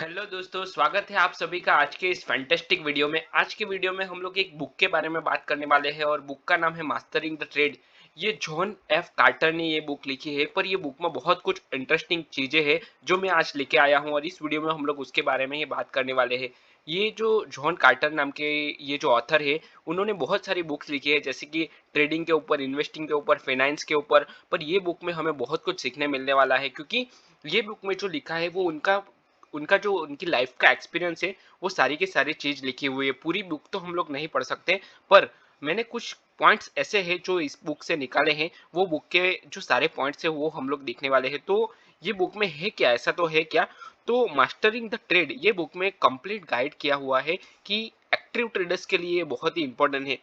Hello दोस्तों, स्वागत है आप सभी का आज के इस फैंटास्टिक वीडियो में। आज के वीडियो में हम लोग एक बुक के बारे में बात करने वाले हैं और बुक का नाम है मास्टरिंग द ट्रेड। ये जॉन एफ कार्टर ने ये बुक लिखी है, पर ये बुक में बहुत कुछ इंटरेस्टिंग चीजें हैं जो मैं आज लेके आया हूँ और इस वीडियो में हम लोग उसके बारे में ही बात करने वाले हैं। ये जो जॉन कार्टर नाम के ये जो ऑथर है, उन्होंने बहुत सारी बुक्स लिखी है, जैसे कि ट्रेडिंग के ऊपर, इन्वेस्टिंग के ऊपर, फाइनेंस के ऊपर। पर ये बुक में हमें बहुत कुछ सीखने मिलने वाला है, क्योंकि ये बुक में जो लिखा है वो उनका उनका जो उनकी लाइफ का एक्सपीरियंस है, वो सारी की सारी चीज लिखी हुई है। पूरी बुक तो हम लोग नहीं पढ़ सकते, पर मैंने कुछ पॉइंट्स ऐसे हैं जो इस बुक से निकाले हैं। वो बुक के जो सारे पॉइंट्स है वो हम लोग देखने वाले हैं। तो ये बुक में है क्या, ऐसा तो है क्या? तो मास्टरिंग ड ट्रेड ये बुक में कंप्लीट गाइड किया हुआ है कि एक्टिव ट्रेडर्स के लिए बहुत ही इंपॉर्टेंट है।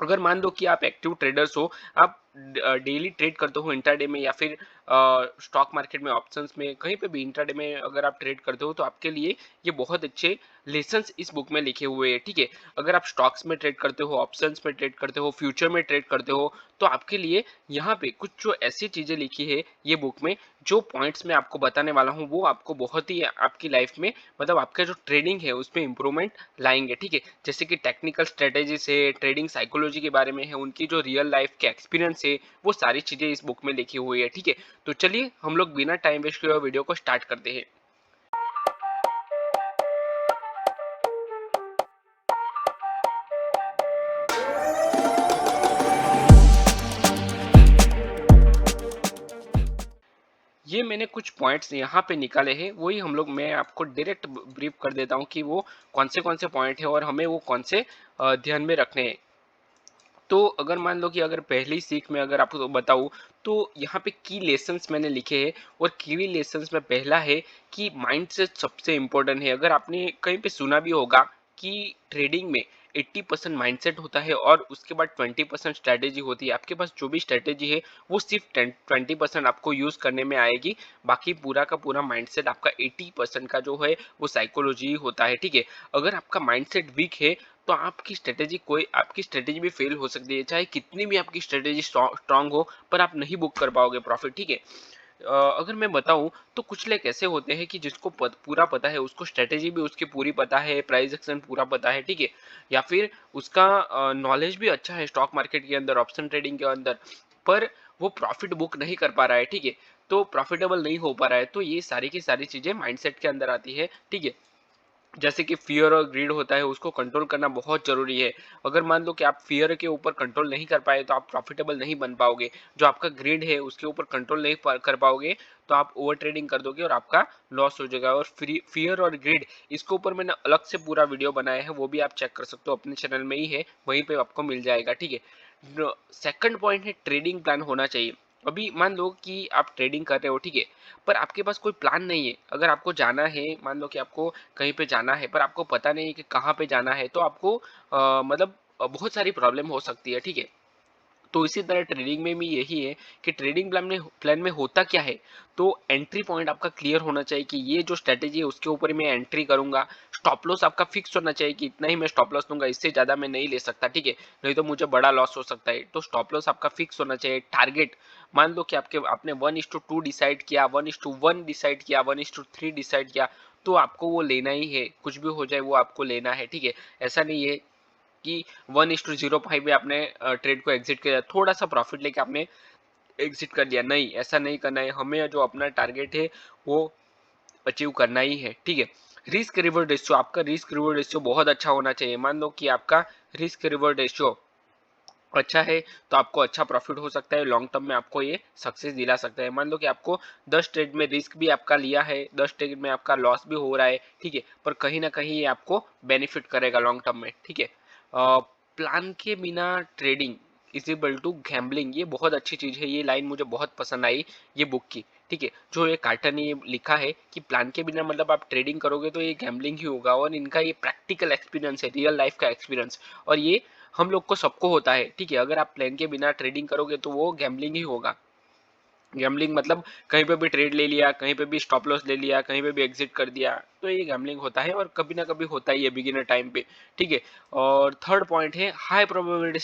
अगर मान लो कि आप एक्टिव ट्रेडर्स हो, आप डेली ट्रेड करते हो इंट्राडे में या फिर स्टॉक मार्केट में, ऑप्शंस में, कहीं पे भी इंट्राडे में अगर आप ट्रेड करते हो, तो आपके लिए ये बहुत अच्छे लेसन्स इस बुक में लिखे हुए हैं। ठीक है, अगर आप स्टॉक्स में ट्रेड करते हो, ऑप्शंस में ट्रेड करते हो, फ्यूचर में ट्रेड करते हो, तो आपके लिए यहाँ पे कुछ जो ऐसी चीजें लिखी है ये बुक में, जो पॉइंट्स मैं आपको बताने वाला हूँ, वो आपको बहुत ही आपकी लाइफ में, मतलब आपका जो ट्रेडिंग है उसमें इंप्रूवमेंट लाएंगे। ठीक है, जैसे कि टेक्निकल स्ट्रेटेजीज है, ट्रेडिंग साइकोलॉजी के बारे में है, उनकी जो रियल लाइफ के एक्सपीरियंस है, वो सारी चीजें इस बुक में लिखी हुई है। ठीक है, तो चलिए हम लोग बिना टाइम वेस्ट किए वीडियो को स्टार्ट करते हैं। ये मैंने कुछ पॉइंट्स यहाँ पे निकाले हैं, वही हम लोग, मैं आपको डायरेक्ट ब्रीफ कर देता हूँ कि वो कौन से पॉइंट है और हमें वो कौन से ध्यान में रखने हैं। तो अगर मान लो कि अगर पहली सीख में अगर आपको बताऊं, तो यहाँ पे की लेसन्स मैंने लिखे हैं, और की लेसन्स में पहला है कि माइंडसेट सबसे इंपॉर्टेंट है। अगर आपने कहीं पे सुना भी होगा कि ट्रेडिंग में 80% माइंडसेट होता है और उसके बाद 20% स्ट्रेटेजी होती है। आपके पास जो भी स्ट्रेटेजी है वो सिर्फ 20% आपको यूज करने में आएगी, बाकी पूरा का पूरा माइंडसेट आपका 80% का जो है वो साइकोलॉजी होता है। ठीक है, अगर आपका माइंडसेट वीक है तो आपकी स्ट्रेटेजी भी फेल हो सकती है, चाहे कितनी भी आपकी स्ट्रेटेजी स्ट्रांग हो, पर आप नहीं बुक कर पाओगे प्रॉफिट। ठीक है, अगर मैं बताऊं तो कुछ लोग ऐसे होते हैं कि जिसको पूरा पता है, उसको स्ट्रेटेजी भी उसकी पूरी पता है, प्राइस एक्शन पूरा पता है। ठीक है, या फिर उसका नॉलेज भी अच्छा है स्टॉक मार्केट के अंदर, ऑप्शन ट्रेडिंग के अंदर, पर वो प्रॉफिट बुक नहीं कर पा रहा है। ठीक है, तो प्रॉफिटेबल नहीं हो पा रहा है। तो ये सारी की सारी चीजें माइंडसेट के अंदर आती है। ठीक है, जैसे कि फियर और ग्रीड होता है, उसको कंट्रोल करना बहुत जरूरी है। अगर मान लो कि आप फियर के ऊपर कंट्रोल नहीं कर पाए तो आप प्रॉफिटेबल नहीं बन पाओगे। जो आपका ग्रीड है उसके ऊपर कंट्रोल नहीं कर पाओगे तो आप ओवर ट्रेडिंग कर दोगे और आपका लॉस हो जाएगा। और फियर और ग्रीड, इसके ऊपर मैंने अलग से पूरा वीडियो बनाया है, वो भी आप चेक कर सकते हो, अपने चैनल में ही है, वहीं पे आपको मिल जाएगा। ठीक है, सेकंड पॉइंट है ट्रेडिंग प्लान होना चाहिए। अभी मान लो कि आप ट्रेडिंग कर रहे हो, ठीक है, पर आपके पास कोई प्लान नहीं है। अगर आपको जाना है, मान लो कि आपको कहीं पे जाना है, पर आपको पता नहीं है कि कहाँ पे जाना है, तो आपको मतलब बहुत सारी प्रॉब्लम हो सकती है। ठीक है, तो इसी तरह ट्रेडिंग में भी यही है कि ट्रेडिंग प्लान में होता क्या है। तो एंट्री पॉइंट आपका क्लियर होना चाहिए कि ये जो स्ट्रेटेजी है उसके ऊपर मैं एंट्री करूंगा। स्टॉप लॉस आपका फिक्स होना चाहिए कि इतना ही मैं स्टॉप लॉस लूंगा, इससे ज्यादा मैं नहीं ले सकता। ठीक है, नहीं तो मुझे बड़ा लॉस हो सकता है। तो स्टॉप लॉस आपका फिक्स होना चाहिए। टारगेट, मान लो कि आपने 1:2 डिसाइड किया, 1:1 डिसाइड किया, 1:3 डिसाइड किया, तो आपको वो लेना ही है, कुछ भी हो जाए वो आपको लेना है। ठीक है, ऐसा नहीं है कि 1:05 में आपने ट्रेड को एग्जिट किया, थोड़ा सा प्रॉफिट लेके आपने एग्जिट कर दिया, नहीं, ऐसा नहीं करना है। हमें जो अपना टारगेट है वो अचीव करना ही है। ठीक है, रिस्क रिवॉर्ड रेशियो, आपका रिस्क रिवॉर्ड रेशियो बहुत अच्छा होना चाहिए। मान लो कि आपका रिस्क रिवॉर्ड रेशियो अच्छा है, तो आपको अच्छा प्रॉफिट हो सकता है, लॉन्ग टर्म में आपको ये सक्सेस दिला सकता है। मान लो कि आपको 10 ट्रेड में रिस्क भी आपका लिया है, 10 ट्रेड में आपका लॉस भी हो रहा है, ठीक है, पर कहीं ना कहीं ये आपको बेनिफिट करेगा लॉन्ग टर्म में। ठीक है, प्लान के बिना trading is equal to gambling, ये बहुत अच्छी चीज है, ये लाइन मुझे बहुत पसंद आई ये बुक की। ठीक है, जो ये कार्टर ने ये लिखा है कि प्लान के बिना मतलब आप ट्रेडिंग करोगे तो ये गैम्बलिंग ही होगा, और इनका ये प्रैक्टिकल एक्सपीरियंस है, रियल लाइफ का एक्सपीरियंस, और ये हम लोग को सबको होता है। ठीक है, अगर आप प्लान के बिना ट्रेडिंग करोगे तो वो गैम्बलिंग ही होगा। गैम्बलिंग मतलब कहीं पे भी ट्रेड ले लिया, कहीं पे भी स्टॉप लॉस ले लिया, कहीं पे भी एग्जिट कर दिया, तो ये गैम्बलिंग होता है, और कभी ना कभी होता ही है बिगिनर टाइम पे। ठीक है, और थर्ड पॉइंट है हाई प्रोबेबिलिटी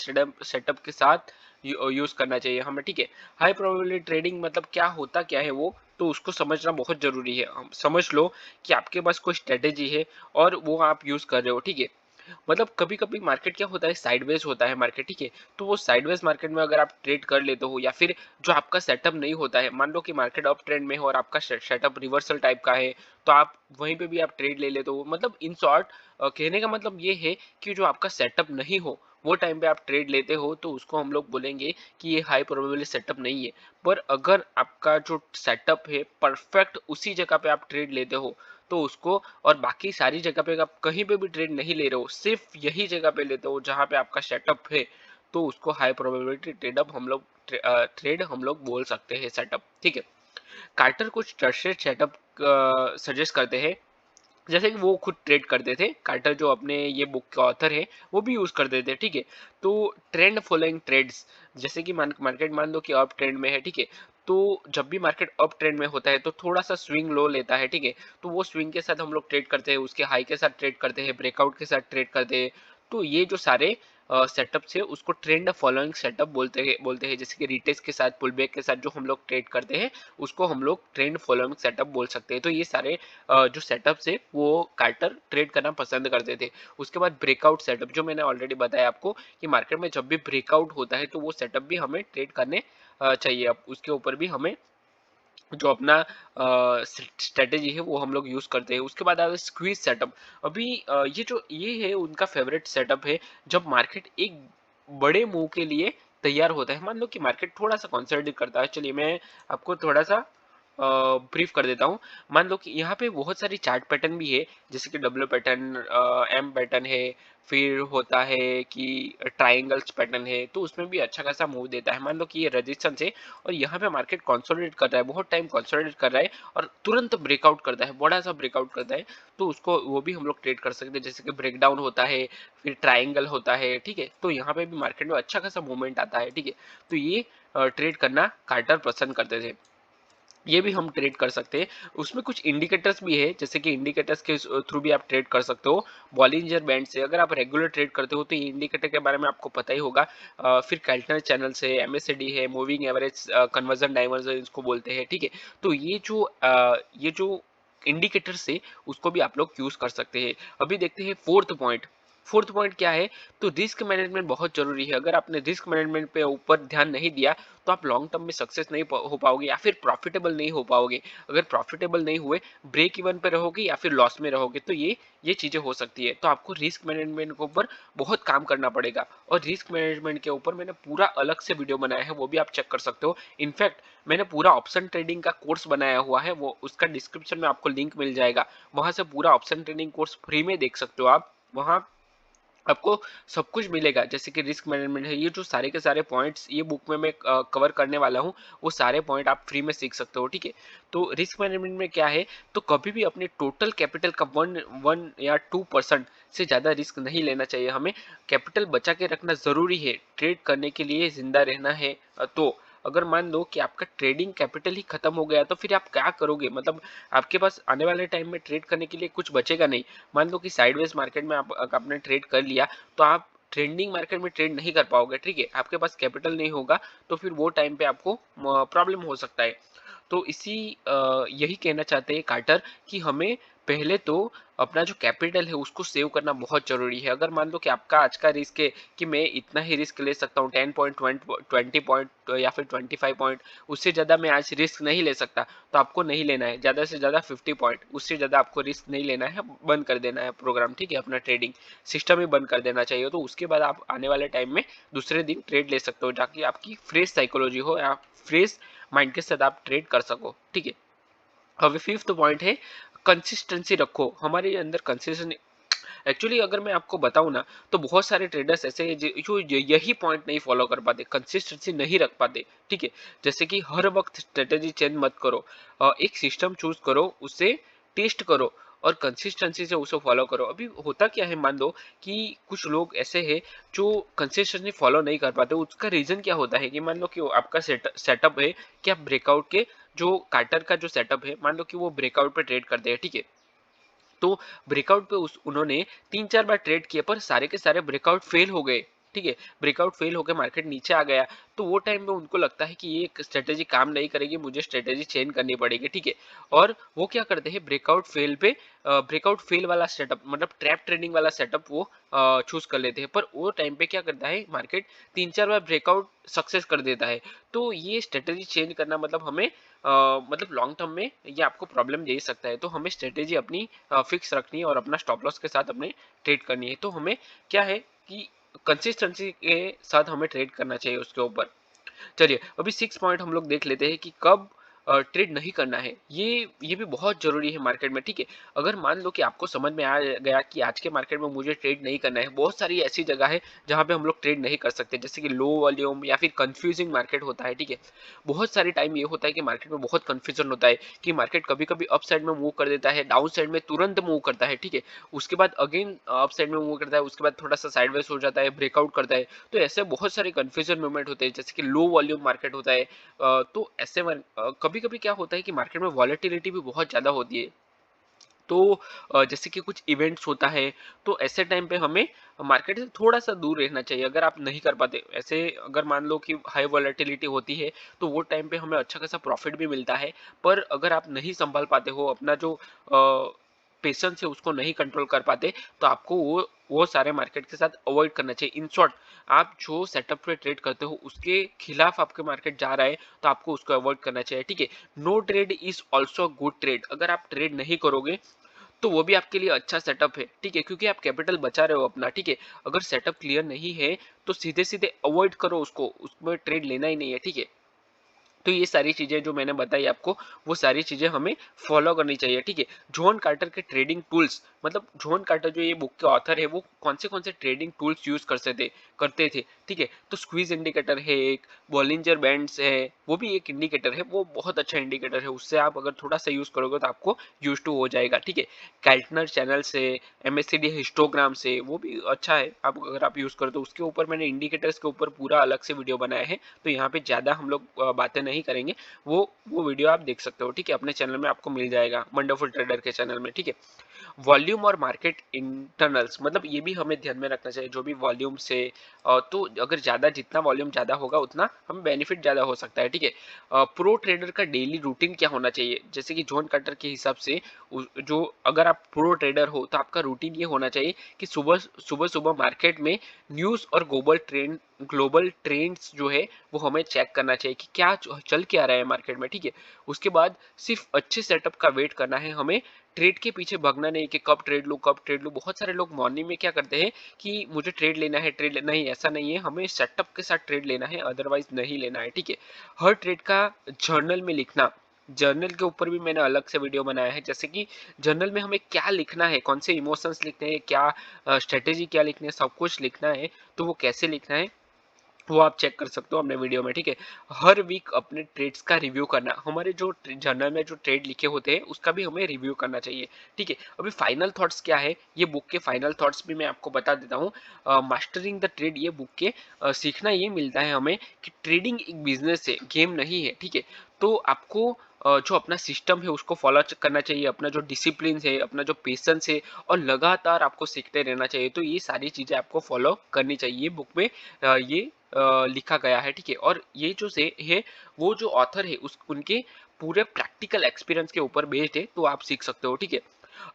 सेटअप के साथ यूज करना चाहिए हमें, ठीक है। हाई प्रोबेबिलिटी ट्रेडिंग मतलब क्या है वो, तो उसको समझना बहुत जरूरी है। हम समझ लो कि आपके पास कोई स्ट्रेटेजी है और वो आप यूज कर रहे हो, ठीक है। मतलब कभी कभी मार्केट क्या होता है, साइडवेज होता है मार्केट, ठीक है। तो वो साइडवेज मार्केट में अगर आप ट्रेड कर लेते हो, या फिर जो आपका सेटअप नहीं होता है, मान लो कि मार्केट अप ट्रेंड में हो और आपका सेटअप रिवर्सल टाइप का है, तो आप वहीं पे भी आप ट्रेड ले लेते हो। मतलब इन शॉर्ट कहने का मतलब ये है कि जो आपका सेटअप नहीं हो वो टाइम पे आप ट्रेड लेते हो, तो उसको हम लोग बोलेंगे कि ये हाई प्रोबेबिलिटी सेटअप नहीं है। पर अगर आपका जो सेटअप है परफेक्ट उसी जगह पे आप ट्रेड लेते हो, तो उसको, और बाकी सारी जगह पे आप कहीं पे भी ट्रेड नहीं ले रहे हो, सिर्फ यही जगह पे लेते हो जहां पे आपका सेटअप है, तो उसको हाई प्रोबेबिलिटी ट्रेड हम लोग बोल सकते हैं, सेटअप, ठीक है। कार्टर कुछ ट्रस्टेड सेटअप सजेस्ट करते हैं, जैसे कि वो खुद ट्रेड करते थे। कार्टर जो अपने ये बुक के ऑथर है वो भी यूज करते थे, ठीक है। तो ट्रेंड फॉलोइंग ट्रेड्स, जैसे कि मार्केट मान लो कि अप ट्रेंड में है, ठीक है। तो जब भी मार्केट अप ट्रेंड में होता है तो थोड़ा सा स्विंग लो लेता है, ठीक है। तो वो स्विंग के साथ हम लोग ट्रेड करते हैं, उसके हाई के साथ ट्रेड करते हैं, ब्रेकआउट के साथ ट्रेड करते हैं। तो ये जो सारे सेटअप से उसको ट्रेंड फॉलोइंग सेटअप बोलते हैं। जैसे कि रिटेस्ट के साथ, पुलबैक के साथ जो हम लोग ट्रेड करते हैं उसको हम लोग ट्रेंड फॉलोइंग सेटअप बोल सकते हैं। तो ये सारे जो सेटअप्स है वो कार्टर ट्रेड करना पसंद करते थे। उसके बाद ब्रेकआउट सेटअप, जो मैंने ऑलरेडी बताया आपको कि मार्केट में जब भी ब्रेकआउट होता है तो वो सेटअप भी हमें ट्रेड करने चाहिए। अब उसके ऊपर भी हमें जो अपना स्ट्रेटेजी है वो हम लोग यूज करते हैं। उसके बाद आता है स्क्वीज सेटअप। अभी ये है उनका फेवरेट सेटअप है, जब मार्केट एक बड़े मूव के लिए तैयार होता है। मान लो कि मार्केट थोड़ा सा कंसोलिडेट करता है, चलिए मैं आपको थोड़ा सा ब्रीफ कर देता हूँ। मान लो कि यहाँ पे बहुत सारी चार्ट पैटर्न भी है, जैसे कि डब्ल्यू पैटर्न, एम पैटर्न है, फिर होता है कि ट्राइंगल्स पैटर्न है, तो उसमें भी अच्छा खासा मूव देता है। मान लो कि ये रेजिस्टेंस है और यहाँ पे मार्केट कंसोलिडेट कर रहा है, बहुत टाइम कंसोलिडेट कर रहा है और तुरंत ब्रेकआउट करता है, बड़ा सा ब्रेकआउट करता है, तो उसको वो भी हम लोग ट्रेड कर सकते हैं। जैसे कि ब्रेकडाउन होता है, फिर ट्राइंगल होता है, ठीक है। तो यहाँ पे भी मार्केट में अच्छा खासा मूवमेंट आता है, ठीक है। तो ये ट्रेड करना कार्टर पसंद करते थे, ये भी हम ट्रेड कर सकते हैं। उसमें कुछ इंडिकेटर्स भी है, जैसे कि इंडिकेटर्स के थ्रू भी आप ट्रेड कर सकते हो। बॉलिंजर बैंड से अगर आप रेगुलर ट्रेड करते हो तो ये इंडिकेटर के बारे में आपको पता ही होगा। फिर कैल्टनर चैनल से, एमएसडी है, मूविंग एवरेज कन्वर्जन डाइवर्जन इसको बोलते हैं, ठीक है। तो ये जो इंडिकेटर्स है उसको भी आप लोग यूज कर सकते हैं। अभी देखते हैं फोर्थ पॉइंट। फोर्थ पॉइंट क्या है, तो रिस्क मैनेजमेंट बहुत जरूरी है। अगर आपने रिस्क मैनेजमेंट पे ऊपर ध्यान नहीं दिया तो आप लॉन्ग टर्म में सक्सेस नहीं हो पाओगे, या फिर प्रॉफिटेबल नहीं हो पाओगे। अगर प्रॉफिटेबल नहीं हुए, ब्रेक इवन पे रहोगे या फिर लॉस में रहोगे, तो ये चीजें हो सकती है। तो आपको रिस्क मैनेजमेंट के ऊपर बहुत काम करना पड़ेगा, और रिस्क मैनेजमेंट के ऊपर मैंने पूरा अलग से वीडियो बनाया है, वो भी आप चेक कर सकते हो। इनफैक्ट मैंने पूरा ऑप्शन ट्रेडिंग का कोर्स बनाया हुआ है, वो उसका डिस्क्रिप्शन में आपको लिंक मिल जाएगा, वहां से पूरा ऑप्शन ट्रेडिंग कोर्स फ्री में देख सकते हो आप। वहां आपको सब कुछ मिलेगा, जैसे कि रिस्क मैनेजमेंट है, ये जो सारे के सारे पॉइंट्स ये बुक में मैं कवर करने वाला हूँ, वो सारे पॉइंट आप फ्री में सीख सकते हो, ठीक है। तो रिस्क मैनेजमेंट में क्या है, तो कभी भी अपने टोटल कैपिटल का 1 या 2% से ज़्यादा रिस्क नहीं लेना चाहिए हमें। कैपिटल बचा के रखना ज़रूरी है, ट्रेड करने के लिए जिंदा रहना है। तो अगर मान लो कि आपका ट्रेडिंग कैपिटल ही खत्म हो गया तो फिर आप क्या करोगे, मतलब आपके पास आने वाले टाइम में ट्रेड करने के लिए कुछ बचेगा नहीं। मान लो कि साइडवेज मार्केट में आपने ट्रेड कर लिया, तो आप ट्रेंडिंग मार्केट में ट्रेड नहीं कर पाओगे, ठीक है। आपके पास कैपिटल नहीं होगा, तो फिर वो टाइम पे आपको प्रॉब्लम हो सकता है। तो यही कहना चाहते हैं कार्टर कि हमें पहले तो अपना जो कैपिटल है उसको सेव करना बहुत जरूरी है। अगर मान लो कि आपका आज का रिस्क है कि मैं इतना ही रिस्क ले सकता हूँ, 10 पॉइंट, 20 पॉइंट या फिर 25 पॉइंट, उससे ज़्यादा मैं आज रिस्क नहीं ले सकता, तो आपको नहीं लेना है। ज़्यादा से ज़्यादा 50 पॉइंट, उससे ज़्यादा आपको रिस्क नहीं लेना है, बंद कर देना है प्रोग्राम, ठीक है। अपना ट्रेडिंग सिस्टम ही बंद कर देना चाहिए। तो उसके बाद आप आने वाले टाइम में दूसरे दिन ट्रेड ले सकते हो, ताकि आपकी फ्रेश साइकोलॉजी हो या फ्रेश माइंड के साथ आप ट्रेड कर सको, ठीक है। अब फिफ्थ पॉइंट है कंसिस्टेंसी रखो। हमारे अंदर कंसिस्टेंसी, एक्चुअली अगर मैं आपको बताऊं ना, तो बहुत सारे ट्रेडर्स ऐसे हैं जो यही पॉइंट नहीं फॉलो कर पाते, कंसिस्टेंसी नहीं रख पाते, ठीक है। जैसे कि हर वक्त स्ट्रेटेजी चेंज मत करो, एक सिस्टम चूज करो, उसे टेस्ट करो और कंसिस्टेंसी से उसे फॉलो करो। अभी होता क्या है, मान लो कि कुछ लोग ऐसे हैं जो कंसिस्टेंसी फॉलो नहीं कर पाते। उसका रीजन क्या होता है कि मान लो कि आपका सेटअप है कि आप ब्रेकआउट के, जो कार्टर का जो सेटअप है, मान लो कि वो ब्रेकआउट पे ट्रेड करते हैं, ठीक है। तो ब्रेकआउट पे उन्होंने 3-4 बार ट्रेड किए पर सारे के सारे ब्रेकआउट फेल हो गए, ठीक है, ब्रेकआउट फेल होकर मार्केट नीचे आ गया, तो वो टाइम में उनको लगता है कि ये स्ट्रेटेजी काम नहीं करेगी, मुझे स्ट्रेटेजी चेंज करनी पड़ेगी, ठीक है। और वो क्या करते हैं, ब्रेकआउट फेल पे ब्रेकआउट फेल वाला सेटअप, मतलब ट्रैप ट्रेडिंग वाला सेटअप वो चूज कर लेते हैं। पर वो टाइम पे क्या करता है, मार्केट 3-4 बार ब्रेकआउट सक्सेस कर देता है। तो ये स्ट्रेटेजी चेंज करना मतलब हमें मतलब लॉन्ग टर्म में ये आपको प्रॉब्लम दे सकता है। तो हमें स्ट्रेटेजी अपनी फिक्स रखनी है और अपना स्टॉप लॉस के साथ अपने ट्रेड करनी है। तो हमें क्या है कि कंसिस्टेंसी के साथ हमें ट्रेड करना चाहिए उसके ऊपर। चलिए अभी 6 पॉइंट हम लोग देख लेते हैं कि कब ट्रेड नहीं करना है। ये भी बहुत जरूरी है मार्केट में, ठीक है। अगर मान लो कि आपको समझ में आ गया कि आज के मार्केट में मुझे ट्रेड नहीं करना है, बहुत सारी ऐसी जगह है जहां पे हम लोग ट्रेड नहीं कर सकते, जैसे कि लो वॉल्यूम या फिर कंफ्यूजिंग मार्केट होता है, ठीक है। बहुत सारी टाइम ये होता है कि मार्केट में बहुत कंफ्यूजन होता है कि मार्केट कभी कभी अप साइड में मूव कर देता है, डाउन साइड में तुरंत मूव करता है, ठीक है। उसके बाद अगेन अप साइड में मूव करता है, उसके बाद थोड़ा सा साइडवेज हो जाता है, ब्रेकआउट करता है। तो ऐसे बहुत सारे कंफ्यूजन मूवमेंट होते हैं, जैसे कि लो वॉल्यूम मार्केट होता है। तो ऐसे में कभी कभी क्या होता है कि मार्केट में वॉलेटिलिटी भी बहुत ज़्यादा होती है। तो जैसे कि कुछ इवेंट्स होता है, तो ऐसे टाइम पे हमें मार्केट से थोड़ा सा दूर रहना चाहिए। अगर आप नहीं कर पाते ऐसे, अगर मान लो कि हाई वॉलेटिलिटी होती है, तो वो टाइम पे हमें अच्छा खासा प्रॉफिट भी मिलता है। पर अगर आप नहीं संभाल पाते हो, अपना जो पेशेंस है उसको नहीं कंट्रोल कर पाते, तो आपको वो सारे मार्केट के साथ अवॉइड करना चाहिए। इन शॉर्ट, आप जो सेटअप पे ट्रेड करते हो उसके खिलाफ आपके मार्केट जा रहा है, तो आपको उसको अवॉइड करना चाहिए, ठीक है। No trade is also good trade. अगर आप ट्रेड नहीं करोगे तो वो भी आपके लिए अच्छा सेटअप है, ठीक है, क्योंकि आप कैपिटल बचा रहे हो अपना, ठीक है। अगर सेटअप क्लियर नहीं है तो सीधे सीधे अवॉइड करो उसको, उसमें ट्रेड लेना ही नहीं है, ठीक है। तो ये सारी चीजें जो मैंने बताई आपको, वो सारी चीजें हमें फॉलो करनी चाहिए, ठीक है। जॉन कार्टर के ट्रेडिंग टूल्स, मतलब जॉन कार्टर जो ये बुक के ऑथर है, वो कौन से ट्रेडिंग टूल्स यूज करते थे, ठीक है। तो स्क्वीज इंडिकेटर है एक, बॉलिंजर बैंड्स है, वो भी एक इंडिकेटर है, वो बहुत अच्छा इंडिकेटर है। उससे आप अगर थोड़ा सा यूज करोगे तो आपको यूज टू हो जाएगा, ठीक है। कैल्टनर चैनल से, एमएससीडी हिस्टोग्राम से, वो भी अच्छा है। आप अगर आप यूज करो तो उसके ऊपर मैंने इंडिकेटर्स के ऊपर पूरा अलग से वीडियो बनाया है, तो यहाँ पे ज्यादा हम लोग बातें नहीं करेंगे। वो वीडियो आप देख सकते हो, ठीक है, अपने चैनल में आपको मिल जाएगा, वंडरफुल ट्रेडर के चैनल में, ठीक है। वॉल्यूम और मार्केट इंटरनल्स, मतलब ये भी हमें ध्यान में रखना चाहिए, जो भी वॉल्यूम से तो अगर ज्यादा, जितना वॉल्यूम ज्यादा होगा उतना हमें बेनिफिट ज्यादा हो सकता है, ठीक है। प्रो ट्रेडर का डेली रूटीन क्या होना चाहिए, जैसे कि जॉन कार्टर के हिसाब से जो, अगर आप प्रो ट्रेडर हो तो आपका रूटीन ये होना चाहिए कि सुबह सुबह सुबह मार्केट में न्यूज और ग्लोबल ट्रेंड्स जो है वो हमें चेक करना चाहिए कि क्या चल क्या रहा है मार्केट में, ठीक है। उसके बाद सिर्फ अच्छे सेटअप का वेट करना है हमें, ट्रेड के पीछे भागना नहीं कि कब ट्रेड लूं कब ट्रेड लूं। बहुत सारे लोग मॉर्निंग में क्या करते हैं कि मुझे ट्रेड लेना है, नहीं, ऐसा नहीं है, हमें सेटअप के साथ ट्रेड लेना है, अदरवाइज नहीं लेना है, ठीक है। हर ट्रेड का जर्नल में लिखना, जर्नल के ऊपर भी मैंने अलग से वीडियो बनाया है, जैसे कि जर्नल में हमें क्या लिखना है, कौन से इमोशंस लिखने हैं, क्या स्ट्रेटेजी क्या लिखनी है, सब कुछ लिखना है। तो वो कैसे लिखना है वो आप चेक कर सकते हो अपने वीडियो में, ठीक है। हर वीक अपने ट्रेड्स का रिव्यू करना, हमारे जो जर्नल में जो ट्रेड लिखे होते हैं उसका भी हमें रिव्यू करना चाहिए, ठीक है। अभी फाइनल थॉट्स क्या है, ये बुक के फाइनल थॉट्स भी मैं आपको बता देता हूँ। मास्टरिंग द ट्रेड, ये बुक के सीखना ये मिलता है हमें कि ट्रेडिंग एक बिजनेस है, गेम नहीं है, ठीक है। तो आपको जो अपना सिस्टम है उसको फॉलो करना चाहिए, अपना जो डिसिप्लिन है, अपना जो पेशेंस है, और लगातार आपको सीखते रहना चाहिए। तो ये सारी चीजें आपको फॉलो करनी चाहिए, बुक में ये लिखा गया है, ठीक है। और ये जो से है, वो जो ऑथर है उस उनके पूरे प्रैक्टिकल एक्सपीरियंस के ऊपर बेस्ड है, तो आप सीख सकते हो, ठीक है।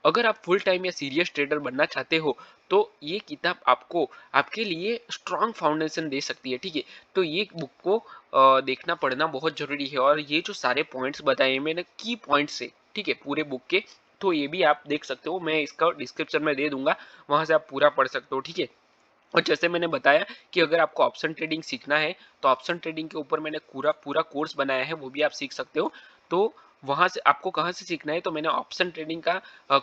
अगर आप फुल टाइम या सीरियस ट्रेडर बनना चाहते हो तो ये किताब आपको, आपके लिए स्ट्रॉन्ग फाउंडेशन दे सकती है, ठीक है। तो ये बुक को देखना पढ़ना बहुत जरूरी है। और ये जो सारे पॉइंट्स बताए मैंने, की पॉइंट्स है, ठीक है, पूरे बुक के, तो ये भी आप देख सकते हो, मैं इसका डिस्क्रिप्शन में दे दूंगा, वहां से आप पूरा पढ़ सकते हो, ठीक है। और जैसे मैंने बताया कि अगर आपको ऑप्शन ट्रेडिंग सीखना है तो ऑप्शन ट्रेडिंग के ऊपर मैंने पूरा पूरा कोर्स बनाया है, वो भी आप सीख सकते हो। तो वहां से आपको कहाँ से सीखना है, तो मैंने ऑप्शन ट्रेडिंग का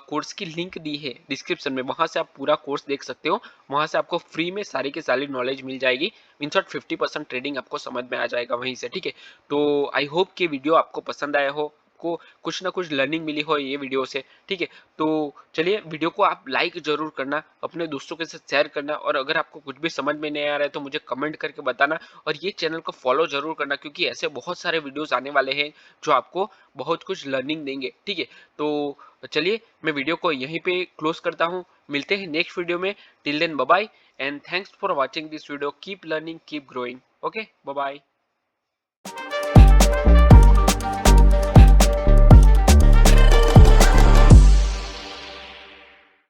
कोर्स की लिंक दी है डिस्क्रिप्शन में, वहां से आप पूरा कोर्स देख सकते हो। वहां से आपको फ्री में सारी की सारी नॉलेज मिल जाएगी। इन शॉर्ट 50% ट्रेडिंग आपको समझ में आ जाएगा वहीं से, ठीक है। तो आई होप कि वीडियो आपको पसंद आया हो। आपको कुछ ना कुछ लर्निंग मिली हो ये वीडियो से, ठीक है। तो चलिए वीडियो को आप लाइक जरूर करना, अपने दोस्तों के साथ शेयर करना, और अगर आपको कुछ भी समझ में नहीं आ रहा है तो मुझे कमेंट करके बताना, और ये चैनल को फॉलो जरूर करना, क्योंकि ऐसे बहुत सारे वीडियोस आने वाले हैं जो आपको बहुत कुछ लर्निंग देंगे, ठीक है। तो चलिए मैं वीडियो को यहीं पे क्लोज करता हूँ, मिलते हैं नेक्स्ट वीडियो में। Till then bye bye and thanks for watching this video, keep learning keep growing, okay bye bye.